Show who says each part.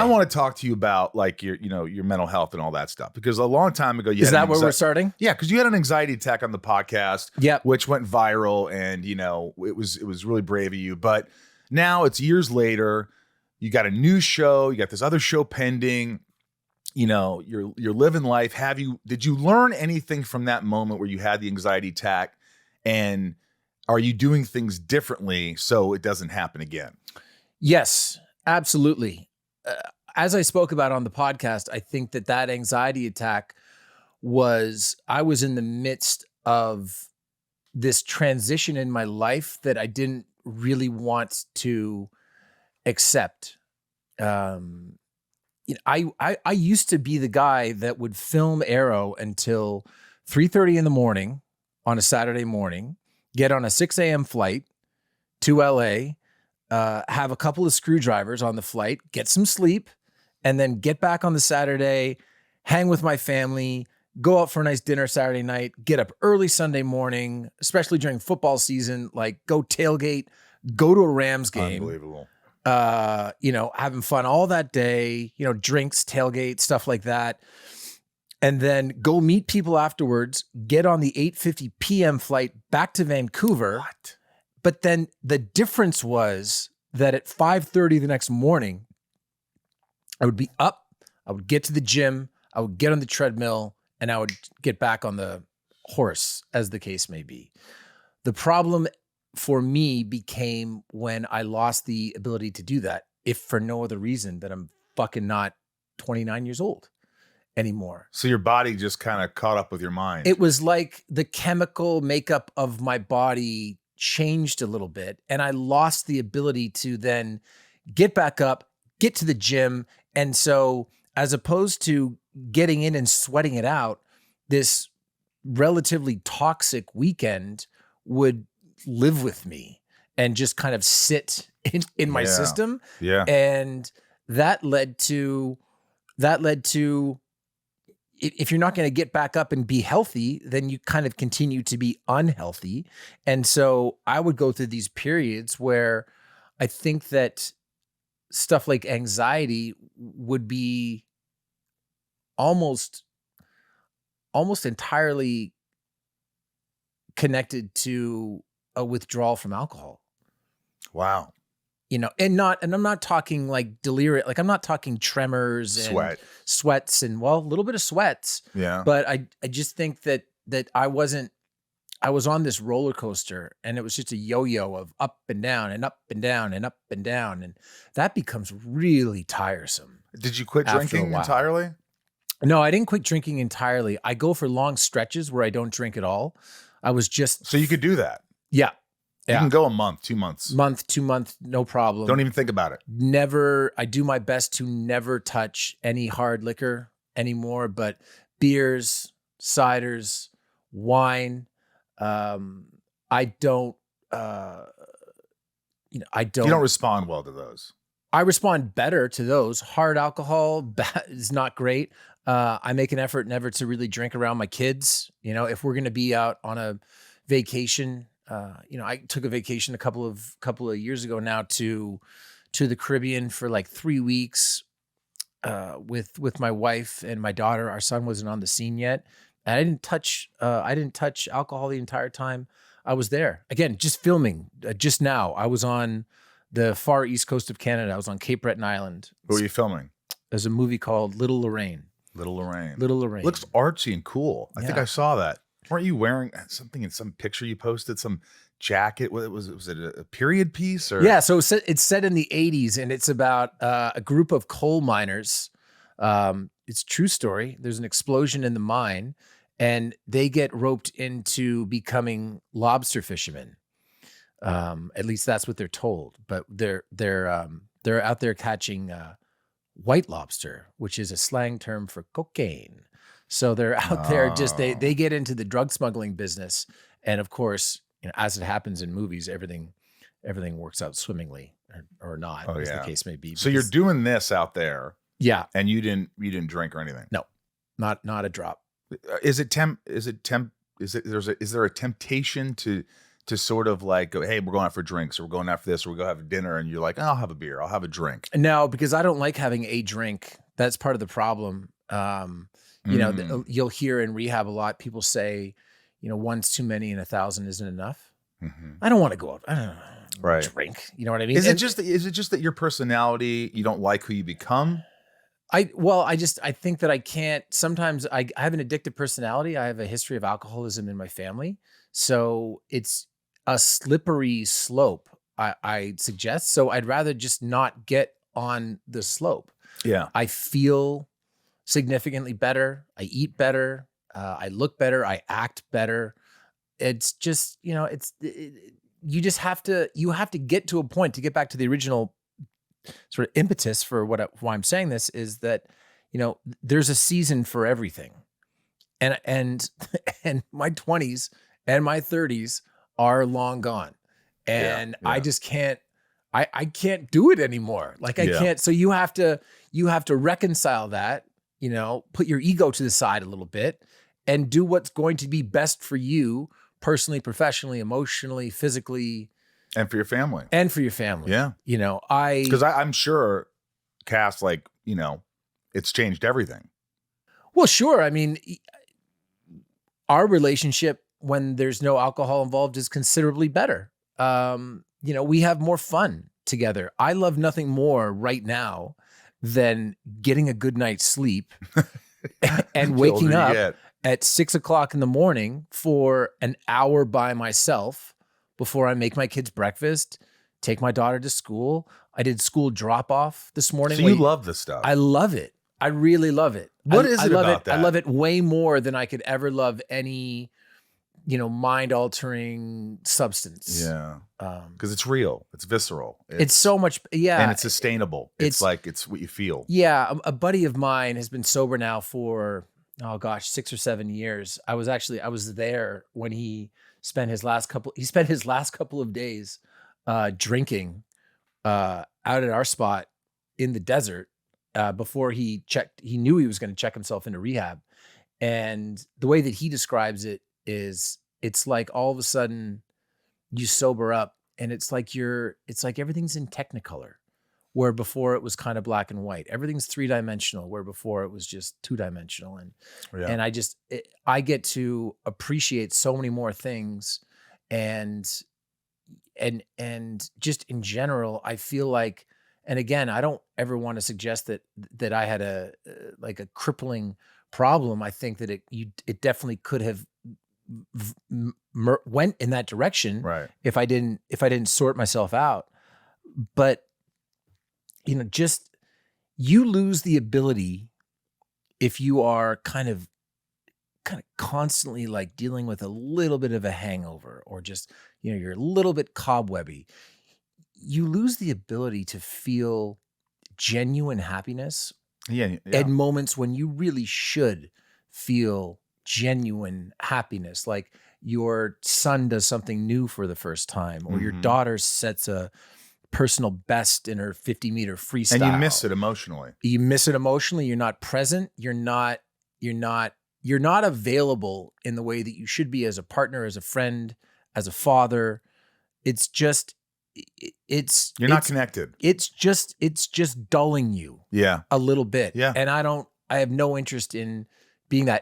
Speaker 1: I want to talk to you about like your mental health and all that stuff, because a long time ago,
Speaker 2: is that where we're starting?
Speaker 1: Yeah, because you had an anxiety attack on the podcast, which went viral, and it was really brave of you. But now it's years later, you got a new show, you got this other show pending. You're living life. Did you learn anything from that moment where you had the anxiety attack, and are you doing things differently so it doesn't happen again?
Speaker 2: Yes, absolutely. As I spoke about on the podcast, I think that anxiety attack I was in the midst of this transition in my life that I didn't really want to accept. I used to be the guy that would film Arrow until 3:30 in the morning on a Saturday morning, get on a 6 a.m. flight to LA, have a couple of screwdrivers on the flight, get some sleep, and then get back on the Saturday, hang with my family, go out for a nice dinner Saturday night, get up early Sunday morning, especially during football season, like go tailgate, go to a Rams game.
Speaker 1: Unbelievable.
Speaker 2: Having fun all that day, drinks, tailgate, stuff like that. And then go meet people afterwards, get on the 8:50 p.m. flight back to Vancouver.
Speaker 1: What?
Speaker 2: But then the difference was that at 5:30 the next morning, I would be up, I would get to the gym, I would get on the treadmill, and I would get back on the horse, as the case may be. The problem for me became when I lost the ability to do that, if for no other reason that I'm fucking not 29 years old anymore.
Speaker 1: So your body just kind of caught up with your mind.
Speaker 2: It was like the chemical makeup of my body changed a little bit, and I lost the ability to then get back up, get to the gym. And so as opposed to getting in and sweating it out, this relatively toxic weekend would live with me and just kind of sit in my system.
Speaker 1: Yeah.
Speaker 2: And that led to if you're not going to get back up and be healthy, then you kind of continue to be unhealthy. And so I would go through these periods where I think that stuff like anxiety would be almost entirely connected to a withdrawal from alcohol.
Speaker 1: Wow.
Speaker 2: And I'm not talking like delirium, like I'm not talking tremors and sweats and a little bit of sweats.
Speaker 1: Yeah.
Speaker 2: But I just think that I was on this roller coaster, and it was just a yo-yo of up and down and up and down and up and down. And that becomes really tiresome.
Speaker 1: Did you quit drinking entirely?
Speaker 2: No, I didn't quit drinking entirely. I go for long stretches where I don't drink at all.
Speaker 1: So you could do that.
Speaker 2: Yeah.
Speaker 1: You can go a month, 2 months.
Speaker 2: Month, 2 months, no problem.
Speaker 1: Don't even think about it.
Speaker 2: I do my best to never touch any hard liquor anymore, but beers, ciders, wine, I don't. You
Speaker 1: don't respond well to those.
Speaker 2: I respond better to those. Hard alcohol is not great. I make an effort never to really drink around my kids. If we're going to be out on a vacation, I took a vacation a couple of years ago now to the Caribbean for like 3 weeks with my wife and my daughter. Our son wasn't on the scene yet. And I didn't touch alcohol the entire time I was there. Again, just filming. Just now, I was on the far east coast of Canada. I was on Cape Breton Island.
Speaker 1: What were you filming?
Speaker 2: There's a movie called Little Lorraine.
Speaker 1: Little Lorraine.
Speaker 2: Looks
Speaker 1: artsy and cool. I think I saw that. Weren't you wearing something in some picture you posted? Some jacket? Was it a period piece? Or?
Speaker 2: Yeah, so it's set in the 80s, and it's about a group of coal miners. It's a true story. There's an explosion in the mine, and they get roped into becoming lobster fishermen. At least that's what they're told. But they're out there catching white lobster, which is a slang term for cocaine. So they're out there they get into the drug smuggling business. And of course, as it happens in movies, everything works out swimmingly or not, as the case may be.
Speaker 1: So you're doing this out there.
Speaker 2: Yeah.
Speaker 1: And you didn't drink or anything?
Speaker 2: No, not a drop.
Speaker 1: Is there a temptation to to sort of like go, hey, we're going out for drinks, or we're going out for this, or we go have dinner, and you're like, oh, I'll have a beer, I'll have a drink?
Speaker 2: No, because I don't like having a drink. That's part of the problem. You'll hear in rehab a lot, people say, one's too many and 1,000 isn't enough.
Speaker 1: Mm-hmm.
Speaker 2: I don't want to go out. I don't know,
Speaker 1: right.
Speaker 2: Drink. You know what I mean?
Speaker 1: Is it just that your personality, you don't like who you become?
Speaker 2: I think that I can't. Sometimes I have an addictive personality. I have a history of alcoholism in my family. So it's a slippery slope, I suggest. So I'd rather just not get on the slope.
Speaker 1: Yeah.
Speaker 2: I feel significantly better. I eat better. I look better. I act better. It's just, you just have to get to a point, to get back to the original sort of impetus for why I'm saying this, is that, there's a season for everything. And my 20s and my 30s are long gone. And yeah. I just can't, I can't do it anymore. Like I can't. So you have to reconcile that, put your ego to the side a little bit and do what's going to be best for you personally, professionally, emotionally, physically.
Speaker 1: And for your family.
Speaker 2: Yeah.
Speaker 1: Because I'm sure, Cass, it's changed everything.
Speaker 2: Well, sure. I mean, our relationship when there's no alcohol involved is considerably better. We have more fun together. I love nothing more right now than getting a good night's sleep and waking up at 6 o'clock in the morning for an hour by myself before I make my kids breakfast, take my daughter to school. I did school drop off this morning.
Speaker 1: So you love this stuff.
Speaker 2: I love it. I really love it.
Speaker 1: What is it about that?
Speaker 2: I love it way more than I could ever love any, mind altering substance.
Speaker 1: Yeah. Because it's real. It's visceral.
Speaker 2: It's so much. Yeah.
Speaker 1: And it's sustainable. It's what you feel.
Speaker 2: Yeah. A buddy of mine has been sober now for, 6 or 7 years. I was there when he spent his last couple of days drinking out at our spot in the desert before he knew he was going to check himself into rehab. And the way that he describes it is, it's like all of a sudden you sober up and it's like everything's in Technicolor, where before it was kind of black and white. Everything's 3-dimensional, where before it was just 2-dimensional. And I get to appreciate so many more things. And just in general, I feel like, and again, I don't ever want to suggest that I had a crippling problem. I think that it definitely could have went in that direction,
Speaker 1: right,
Speaker 2: if I didn't sort myself out. But just you lose the ability, if you are kind of constantly like dealing with a little bit of a hangover, or just you're a little bit cobwebby, you lose the ability to feel genuine happiness at moments when you really should feel genuine happiness. Like your son does something new for the first time, or your daughter sets a personal best in her 50-meter freestyle.
Speaker 1: And you miss it emotionally.
Speaker 2: You're not present. You're not available in the way that you should be as a partner, as a friend, as a father. It's just,
Speaker 1: you're not connected.
Speaker 2: It's just dulling you.
Speaker 1: Yeah.
Speaker 2: A little bit.
Speaker 1: Yeah.
Speaker 2: And I have no interest in being that